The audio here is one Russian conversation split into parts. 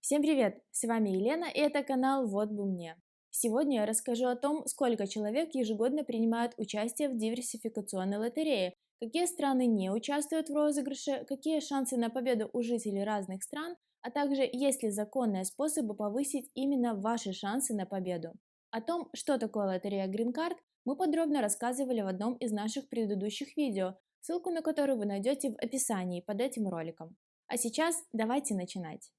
Всем привет! С вами Елена и это канал «Вот бы мне». Сегодня я расскажу о том, сколько человек ежегодно принимают участие в диверсификационной лотерее, какие страны не участвуют в розыгрыше, какие шансы на победу у жителей разных стран, а также есть ли законные способы повысить именно ваши шансы на победу. О том, что такое лотерея Green Card, мы подробно рассказывали в одном из наших предыдущих видео, ссылку на который вы найдете в описании под этим роликом. А сейчас давайте начинать.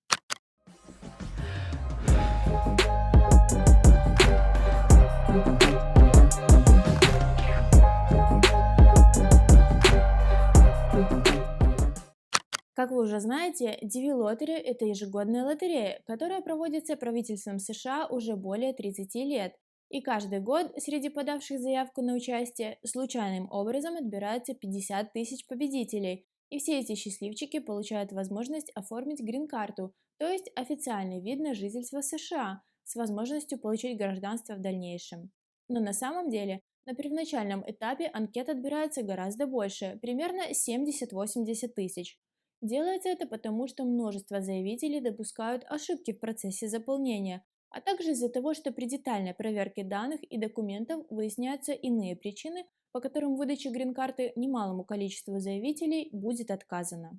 Как вы уже знаете, DV Lottery– это ежегодная лотерея, которая проводится правительством США уже более 30 лет. И каждый год среди подавших заявку на участие случайным образом отбирается 50 тысяч победителей. И все эти счастливчики получают возможность оформить грин-карту, то есть официальный вид на жительство США, с возможностью получить гражданство в дальнейшем. Но на самом деле на первоначальном этапе анкет отбирается гораздо больше, примерно 70-80 тысяч. Делается это потому, что множество заявителей допускают ошибки в процессе заполнения, а также из-за того, что при детальной проверке данных и документов выясняются иные причины, по которым выдаче грин-карты немалому количеству заявителей будет отказано.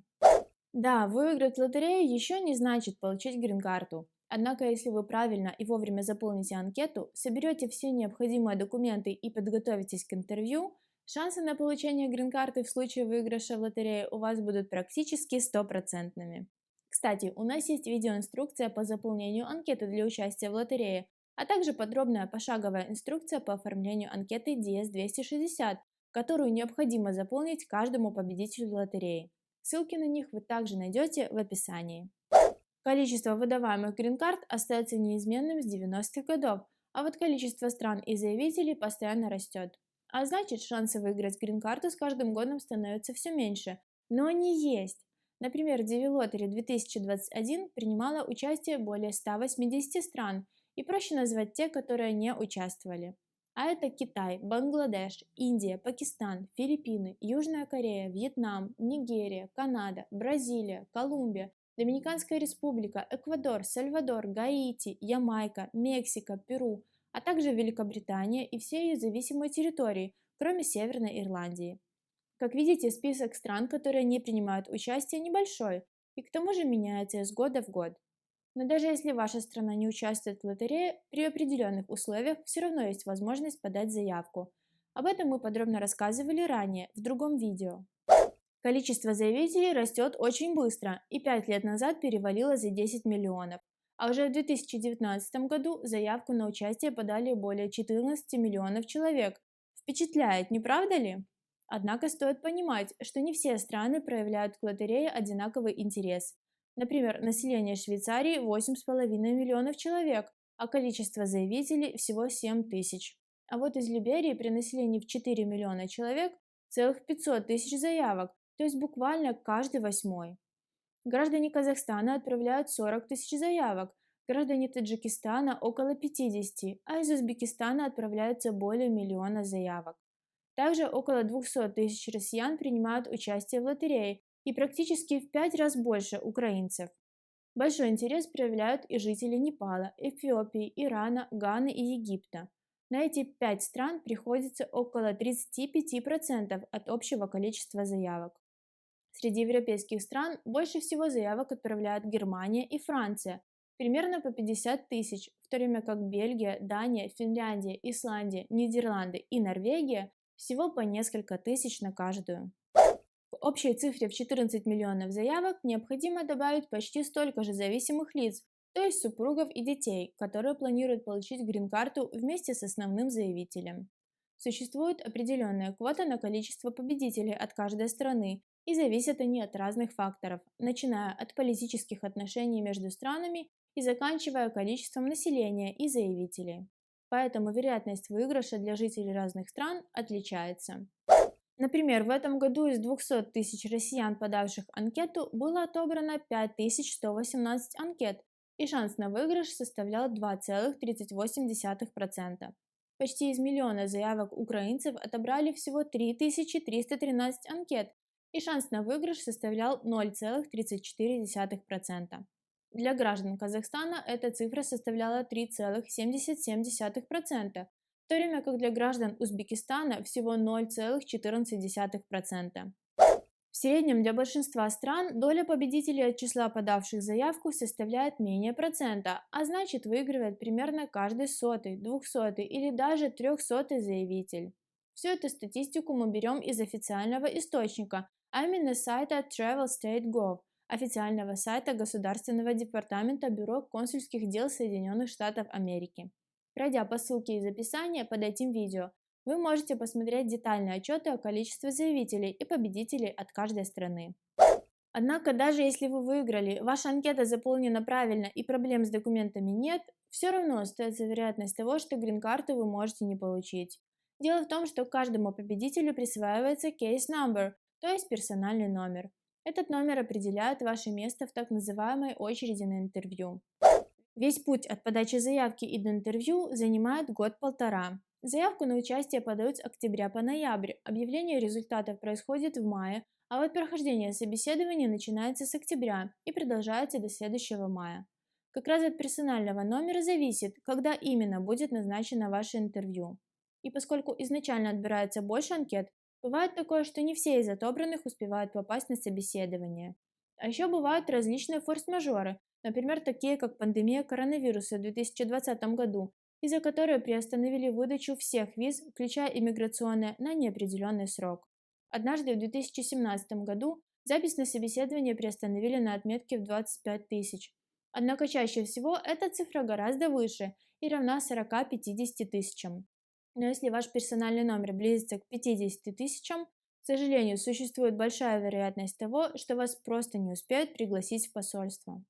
Да, выиграть в лотерею еще не значит получить грин-карту. Однако, если вы правильно и вовремя заполните анкету, соберете все необходимые документы и подготовитесь к интервью, шансы на получение грин-карты в случае выигрыша в лотерее у вас будут практически стопроцентными. Кстати, у нас есть видеоинструкция по заполнению анкеты для участия в лотерее, а также подробная пошаговая инструкция по оформлению анкеты DS-260, которую необходимо заполнить каждому победителю лотереи. Ссылки на них вы также найдете в описании. Количество выдаваемых грин-карт остается неизменным с 90-х годов, а вот количество стран и заявителей постоянно растет. А значит, шансы выиграть грин-карту с каждым годом становятся все меньше. Но они есть. Например, в Divi Lottery 2021 принимало участие более 180 стран, и проще назвать те, которые не участвовали. А это Китай, Бангладеш, Индия, Пакистан, Филиппины, Южная Корея, Вьетнам, Нигерия, Канада, Бразилия, Колумбия, Доминиканская республика, Эквадор, Сальвадор, Гаити, Ямайка, Мексика, Перу, а также Великобритания и все ее зависимые территории, кроме Северной Ирландии. Как видите, список стран, которые не принимают участие, небольшой и к тому же меняется из года в год. Но даже если ваша страна не участвует в лотерее, при определенных условиях все равно есть возможность подать заявку. Об этом мы подробно рассказывали ранее, в другом видео. Количество заявителей растет очень быстро и 5 лет назад перевалило за 10 миллионов. А уже в 2019 году заявку на участие подали более 14 миллионов человек. Впечатляет, не правда ли? Однако стоит понимать, что не все страны проявляют к лотерее одинаковый интерес. Например, население Швейцарии 8,5 миллионов человек, а количество заявителей всего 7 тысяч. А вот из Либерии при населении в 4 миллиона человек целых 500 тысяч заявок, то есть буквально каждый восьмой. Граждане Казахстана отправляют 40 тысяч заявок, граждане Таджикистана около 50, а из Узбекистана отправляются более миллиона заявок. Также около 200 тысяч россиян принимают участие в лотерее и практически в 5 раз больше украинцев. Большой интерес проявляют и жители Непала, Эфиопии, Ирана, Ганы и Египта. На эти 5 стран приходится около 35% от общего количества заявок. Среди европейских стран больше всего заявок отправляют Германия и Франция, примерно по 50 тысяч, в то время как Бельгия, Дания, Финляндия, Исландия, Нидерланды и Норвегия всего по несколько тысяч на каждую. К общей цифре в 14 миллионов заявок необходимо добавить почти столько же зависимых лиц, то есть супругов и детей, которые планируют получить грин-карту вместе с основным заявителем. Существует определенная квота на количество победителей от каждой страны, и зависят они от разных факторов, начиная от политических отношений между странами и заканчивая количеством населения и заявителей. Поэтому вероятность выигрыша для жителей разных стран отличается. Например, в этом году из 200 тысяч россиян, подавших анкету, было отобрано 5118 анкет, и шанс на выигрыш составлял 2,38%. Почти из миллиона заявок украинцев отобрали всего 3313 анкет, и шанс на выигрыш составлял 0,34%. Для граждан Казахстана эта цифра составляла 3,77%, в то время как для граждан Узбекистана всего 0,14%. В среднем для большинства стран доля победителей от числа подавших заявку составляет менее процента, а значит выигрывает примерно каждый сотый, двухсотый или даже трехсотый заявитель. Всю эту статистику мы берем из официального источника, а именно с сайта TravelState.gov, официального сайта Государственного департамента Бюро консульских дел Соединенных Штатов Америки. Пройдя по ссылке из описания под этим видео, вы можете посмотреть детальные отчеты о количестве заявителей и победителей от каждой страны. Однако, даже если вы выиграли, ваша анкета заполнена правильно и проблем с документами нет, все равно остается вероятность того, что грин-карту вы можете не получить. Дело в том, что каждому победителю присваивается case number, то есть персональный номер. Этот номер определяет ваше место в так называемой очереди на интервью. Весь путь от подачи заявки и до интервью занимает год-полтора. Заявку на участие подают с октября по ноябрь, объявление результатов происходит в мае, а вот прохождение собеседования начинается с октября и продолжается до следующего мая. Как раз от персонального номера зависит, когда именно будет назначено ваше интервью. И поскольку изначально отбирается больше анкет, бывает такое, что не все из отобранных успевают попасть на собеседование. А еще бывают различные форс-мажоры, например, такие как пандемия коронавируса в 2020 году, из-за которой приостановили выдачу всех виз, включая иммиграционные, на неопределенный срок. Однажды в 2017 году запись на собеседование приостановили на отметке в 25 тысяч. Однако чаще всего эта цифра гораздо выше и равна 40-50 тысячам. Но если ваш персональный номер близится к 50 тысячам, к сожалению, существует большая вероятность того, что вас просто не успеют пригласить в посольство.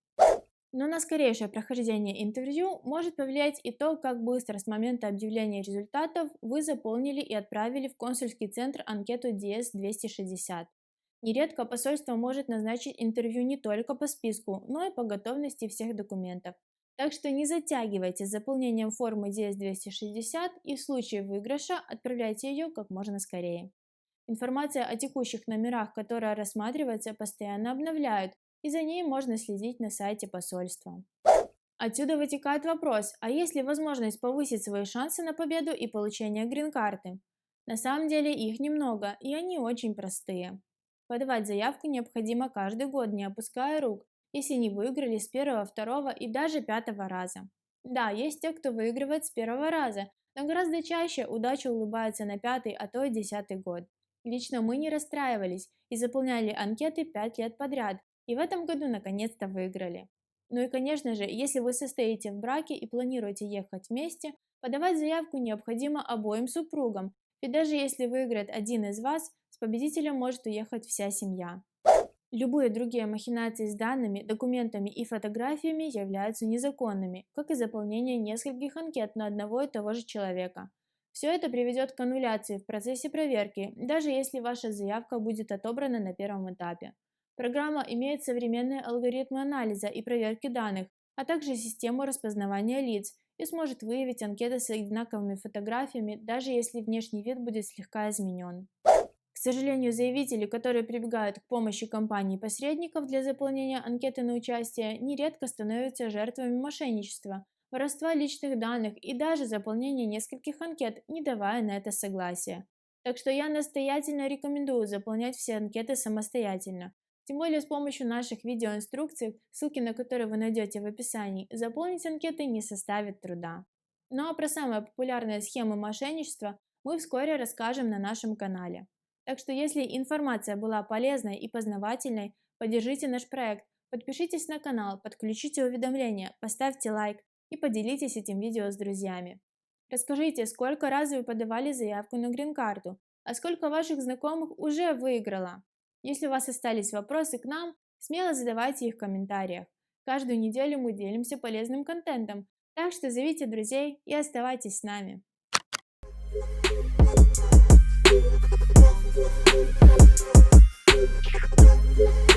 Но на скорейшее прохождение интервью может повлиять и то, как быстро с момента объявления результатов вы заполнили и отправили в консульский центр анкету DS-260. Нередко посольство может назначить интервью не только по списку, но и по готовности всех документов. Так что не затягивайте с заполнением формы DS-260 и в случае выигрыша отправляйте ее как можно скорее. Информация о текущих номерах, которая рассматривается, постоянно обновляют, и за ней можно следить на сайте посольства. Отсюда вытекает вопрос, а есть ли возможность повысить свои шансы на победу и получение грин-карты? На самом деле их немного, и они очень простые. Подавать заявку необходимо каждый год, не опуская рук, если не выиграли с первого, второго и даже пятого раза. Да, есть те, кто выигрывает с первого раза, но гораздо чаще удача улыбается на пятый, а то и 10-й год. Лично мы не расстраивались и заполняли анкеты 5 лет подряд, и в этом году наконец-то выиграли. Ну и конечно же, если вы состоите в браке и планируете ехать вместе, подавать заявку необходимо обоим супругам, ведь даже если выиграет один из вас, с победителем может уехать вся семья. Любые другие махинации с данными, документами и фотографиями являются незаконными, как и заполнение нескольких анкет на одного и того же человека. Все это приведет к аннуляции в процессе проверки, даже если ваша заявка будет отобрана на первом этапе. Программа имеет современные алгоритмы анализа и проверки данных, а также систему распознавания лиц и сможет выявить анкеты с одинаковыми фотографиями, даже если внешний вид будет слегка изменен. К сожалению, заявители, которые прибегают к помощи компаний-посредников для заполнения анкеты на участие, нередко становятся жертвами мошенничества, воровства личных данных и даже заполнения нескольких анкет, не давая на это согласия. Так что я настоятельно рекомендую заполнять все анкеты самостоятельно. Тем более с помощью наших видеоинструкций, ссылки на которые вы найдете в описании, заполнить анкеты не составит труда. Ну а про самые популярные схемы мошенничества мы вскоре расскажем на нашем канале. Так что если информация была полезной и познавательной, поддержите наш проект, подпишитесь на канал, подключите уведомления, поставьте лайк и поделитесь этим видео с друзьями. Расскажите, сколько раз вы подавали заявку на грин-карту, а сколько ваших знакомых уже выиграло. Если у вас остались вопросы к нам, смело задавайте их в комментариях. Каждую неделю мы делимся полезным контентом, так что зовите друзей и оставайтесь с нами. We'll be right back.